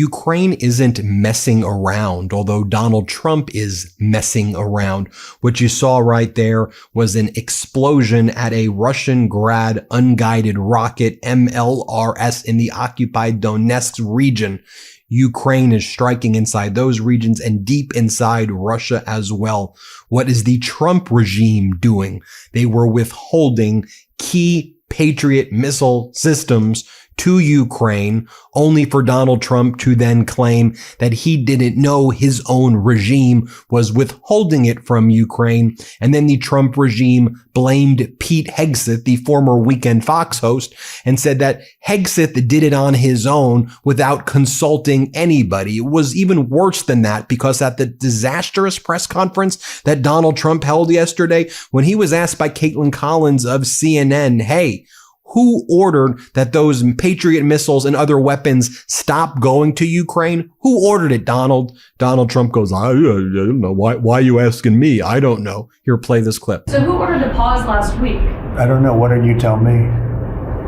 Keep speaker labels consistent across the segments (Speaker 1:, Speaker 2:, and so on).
Speaker 1: Ukraine isn't messing around, although Donald Trump is messing around. What you saw right there was an explosion at a Russian Grad unguided rocket MLRS in the occupied Donetsk region. Ukraine is striking inside those regions and deep inside Russia as well. What is the Trump regime doing? They were withholding key Patriot missile systems to Ukraine, only for Donald Trump to then claim that he didn't know his own regime was withholding it from Ukraine. And then the Trump regime blamed Pete Hegseth, the former Weekend Fox host, and said that Hegseth did it on his own without consulting anybody. It was even worse than that, because at the disastrous press conference that Donald Trump held yesterday, when he was asked by Caitlin Collins of CNN, hey, who ordered that those Patriot missiles and other weapons stop going to Ukraine? Who ordered it, Donald? Donald Trump goes, I don't know. Why are you asking me? I don't know. Here, play this clip.
Speaker 2: So who ordered the pause last week?
Speaker 3: I don't know. Why don't you tell me?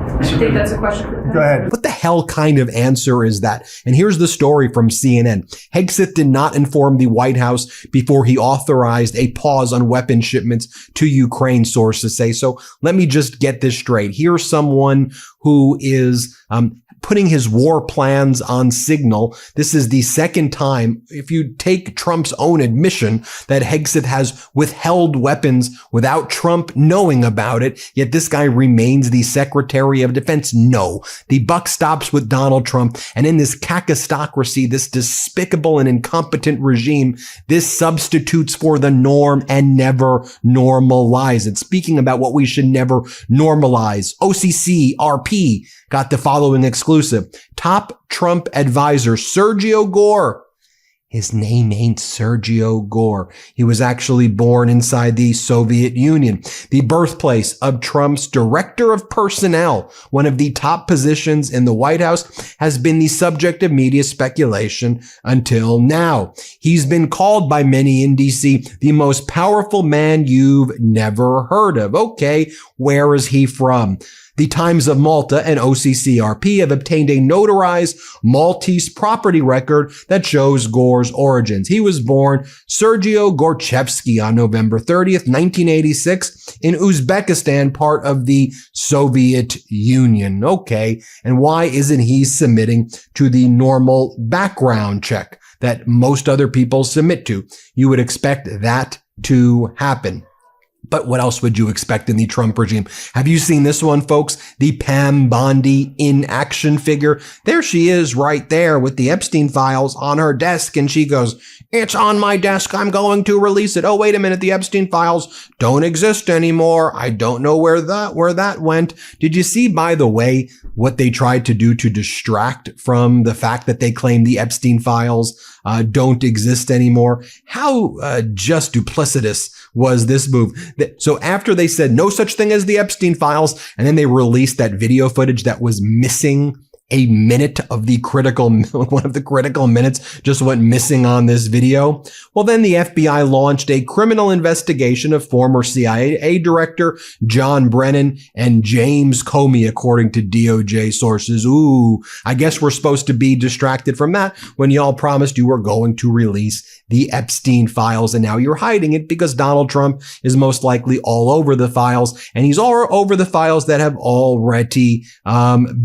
Speaker 2: I think that's a question for him.
Speaker 3: Go ahead.
Speaker 1: What the hell kind of answer is that? And here's the story from CNN. Hegseth did not inform the White House before he authorized a pause on weapon shipments to Ukraine, sources say. So let me just get this straight. Here's someone who is putting his war plans on signal. This is the second time, if you take Trump's own admission, that Hegseth has withheld weapons without Trump knowing about it, yet this guy remains the Secretary of Defense. No, the buck stops with Donald Trump. And in this kakistocracy, this despicable and incompetent regime, this substitutes for the norm and never normalize it. Speaking about what we should never normalize, OCC, RP, got the following exclusive. Top Trump advisor Sergio Gore. His name ain't Sergio Gore. He was actually born inside the Soviet Union, the birthplace of Trump's director of personnel. One of the top positions in the White House has been the subject of media speculation until now. He's been called by many in DC the most powerful man you've never heard of. Okay, where is he from? The Times of Malta and OCCRP have obtained a notarized Maltese property record that shows Gore's origins. He was born Sergio Gorchevsky on November 30th, 1986 in Uzbekistan, part of the Soviet Union. Okay, and why isn't he submitting to the normal background check that most other people submit to? You would expect that to happen. But what else would you expect in the Trump regime? Have you seen this one, folks? The Pam Bondi in action figure. There she is right there with the Epstein files on her desk. And she goes, it's on my desk. I'm going to release it. Oh, wait a minute. The Epstein files don't exist anymore. I don't know where that went. Did you see, by the way, what they tried to do to distract from the fact that they claim the Epstein files don't exist anymore? How just duplicitous was this move? So after they said no such thing as the Epstein files, and then they released that video footage that was missing a minute of the one of the critical minutes just went missing on this video. Well, then the FBI launched a criminal investigation of former CIA director John Brennan and James Comey, according to DOJ sources. Ooh, I guess we're supposed to be distracted from that when y'all promised you were going to release the Epstein files, and now you're hiding it because Donald Trump is most likely all over the files, and he's all over the files that have already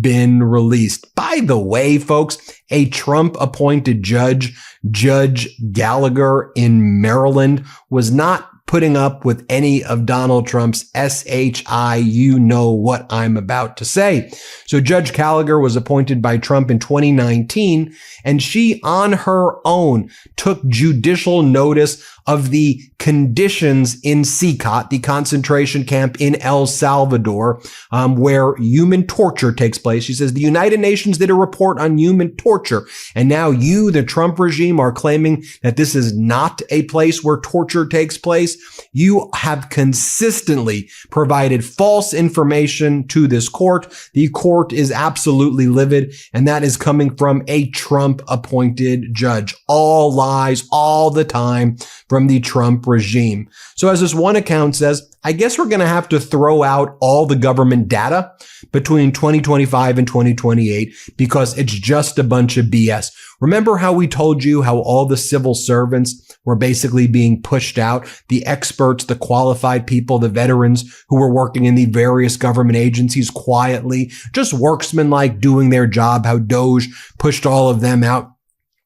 Speaker 1: been released. By the way, folks, a Trump-appointed judge, Judge Gallagher in Maryland, was not putting up with any of Donald Trump's you know what I'm about to say. So Judge Gallagher was appointed by Trump in 2019, and she on her own took judicial notice of the conditions in CCOT, the concentration camp in El Salvador, where human torture takes place. She says the United Nations did a report on human torture, and now you, the Trump regime, are claiming that this is not a place where torture takes place. You have consistently provided false information to this court. The court is absolutely livid, and that is coming from a Trump-appointed judge. All lies all the time from from the Trump regime. So as this one account says, I guess we're going to have to throw out all the government data between 2025 and 2028 because it's just a bunch of BS. Remember how we told you how all the civil servants were basically being pushed out? The experts, the qualified people, the veterans who were working in the various government agencies quietly, just worksmen-like doing their job, how Doge pushed all of them out.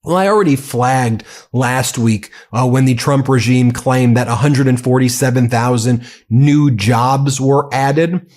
Speaker 1: Well, I already flagged last week when the Trump regime claimed that 147,000 new jobs were added.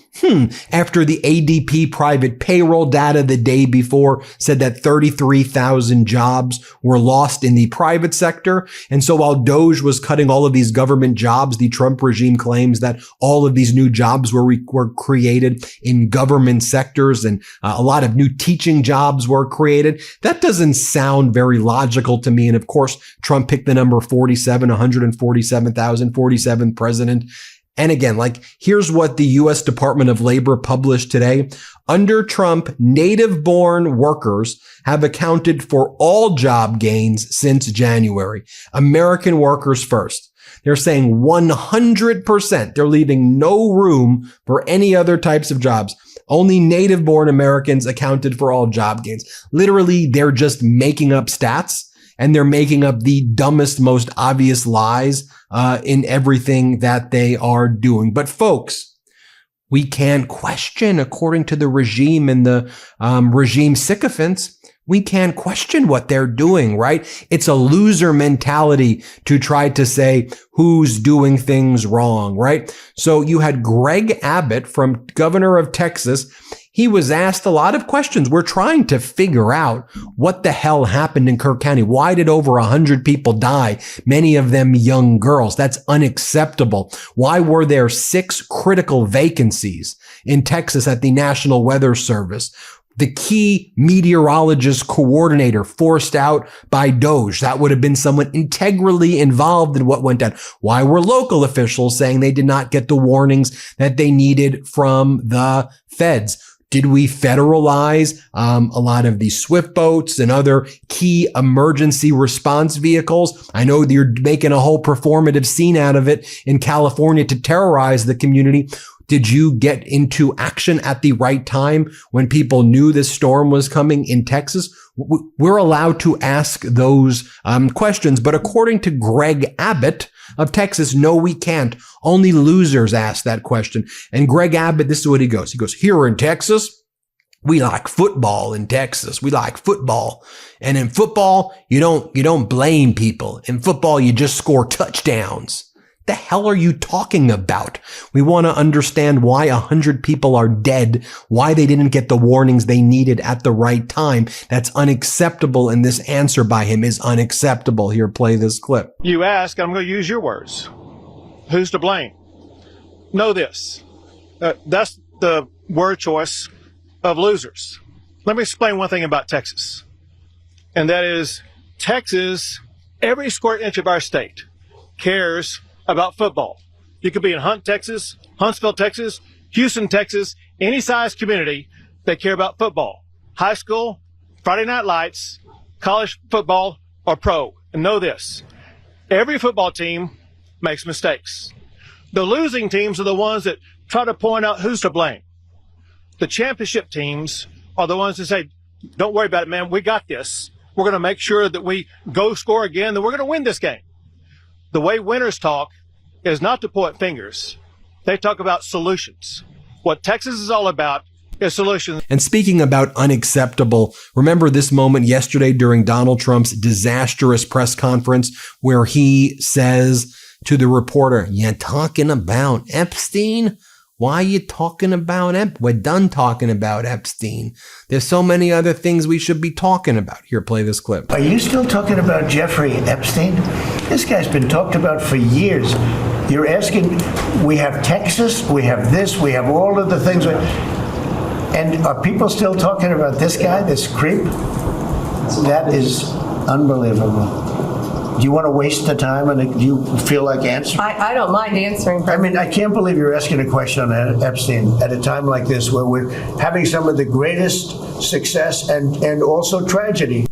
Speaker 1: After the ADP private payroll data the day before said that 33,000 jobs were lost in the private sector. And so while Doge was cutting all of these government jobs, the Trump regime claims that all of these new jobs were created in government sectors and a lot of new teaching jobs were created. That doesn't sound very logical to me. And of course, Trump picked the number 47, 147,000, 47th president. And again, here's what the U.S. Department of Labor published today. Under Trump, native-born workers have accounted for all job gains since January. American workers first. They're saying 100%. They're leaving no room for any other types of jobs. Only native-born Americans accounted for all job gains. Literally, they're just making up stats, and they're making up the dumbest, most obvious lies in everything that they are doing. But folks, we can't question, according to the regime and the regime sycophants, we can't question what they're doing, right? It's a loser mentality to try to say who's doing things wrong, right? So you had Greg Abbott, from governor of Texas. He was asked a lot of questions. We're trying to figure out what the hell happened in Kirk County. Why did over 100 people die? Many of them young girls. That's unacceptable. Why were there 6 critical vacancies in Texas at the National Weather Service? The key meteorologist coordinator forced out by Doge. That would have been someone integrally involved in what went down. Why were local officials saying they did not get the warnings that they needed from the feds? Did we federalize a lot of these swift boats and other key emergency response vehicles? I know you're making a whole performative scene out of it in California to terrorize the community. Did you get into action at the right time when people knew this storm was coming in Texas? We're allowed to ask those questions. But according to Greg Abbott of Texas, no, we can't. Only losers ask that question. And Greg Abbott, this is what he goes. He goes, here in Texas, we like football in Texas. We like football. And in football, you don't blame people. In football, you just score touchdowns. The hell are you talking about? We want to understand why 100 people are dead, why they didn't get the warnings they needed at the right time. That's unacceptable, and this answer by him is unacceptable. Here, play this clip.
Speaker 4: You ask, I'm going to use your words. Who's to blame? Know this. That's the word choice of losers. Let me explain one thing about Texas. And that is, Texas, every square inch of our state cares about football. You could be in Hunt, Texas, Huntsville, Texas, Houston, Texas, any size community, they care about football. High school, Friday night lights, college football, or pro. And know this, every football team makes mistakes. The losing teams are the ones that try to point out who's to blame. The championship teams are the ones that say, don't worry about it, man, we got this. We're going to make sure that we go score again, that we're going to win this game. The way winners talk is not to point fingers. They talk about solutions. What Texas is all about is solutions.
Speaker 1: And speaking about unacceptable, remember this moment yesterday during Donald Trump's disastrous press conference where he says to the reporter, "You talking about Epstein? Why are you talking about Epstein? We're done talking about Epstein. There's so many other things we should be talking about." Here, play this clip.
Speaker 3: Are you still talking about Jeffrey Epstein? This guy's been talked about for years. You're asking, we have Texas, we have this, we have all of the things. And are people still talking about this guy, this creep? That is unbelievable. Do you want to waste the time, and do you feel like answering?
Speaker 5: I don't mind answering.
Speaker 3: I mean, I can't believe you're asking a question on Epstein at a time like this where we're having some of the greatest success and also tragedy.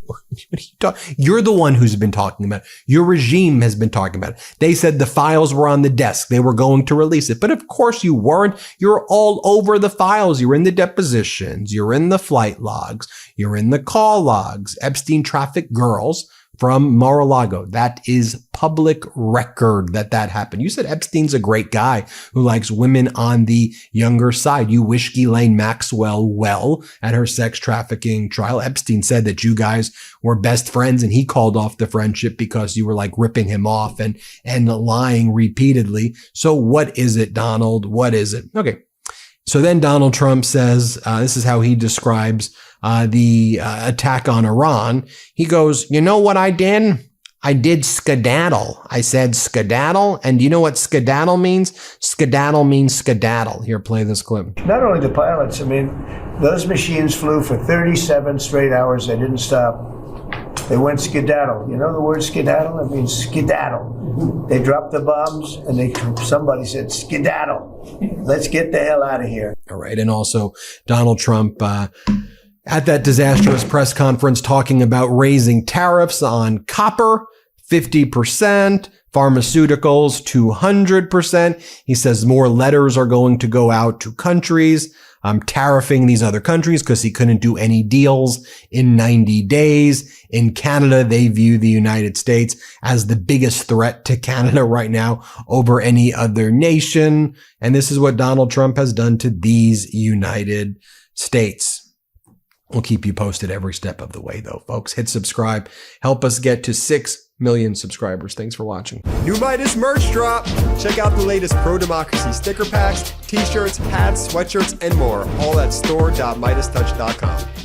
Speaker 1: You're the one who's been talking about it. Your regime has been talking about it. They said the files were on the desk. They were going to release it. But of course you weren't. You're all over the files. You're in the depositions. You're in the flight logs. You're in the call logs. Epstein trafficked girls from Mar-a-Lago. That is public record that happened. You said Epstein's a great guy who likes women on the younger side. You wish Ghislaine Maxwell well at her sex trafficking trial. Epstein said that you guys were best friends and he called off the friendship because you were like ripping him off and lying repeatedly. So what is it, Donald? What is it? Okay. So then Donald Trump says, this is how he describes the attack on Iran. He goes, you know what I did? I did skedaddle. I said skedaddle. And do you know what skedaddle means? Skedaddle means skedaddle. Here, play this clip.
Speaker 3: Not only the pilots, I mean, those machines flew for 37 straight hours. They didn't stop. They went skedaddle. You know the word skedaddle? It means skedaddle. They dropped the bombs and somebody said skedaddle. Let's get the hell out of here.
Speaker 1: All right. And also Donald Trump, at that disastrous press conference talking about raising tariffs on copper, 50%, pharmaceuticals, 200%. He says more letters are going to go out to countries, tariffing these other countries because he couldn't do any deals in 90 days. In Canada, they view the United States as the biggest threat to Canada right now over any other nation. And this is what Donald Trump has done to these United States. We'll keep you posted every step of the way, though, folks. Hit subscribe. Help us get to 6 million subscribers. Thanks for watching.
Speaker 5: New Meidas merch drop. Check out the latest pro-democracy sticker packs, t-shirts, hats, sweatshirts, and more. All at store.MeidasTouch.com.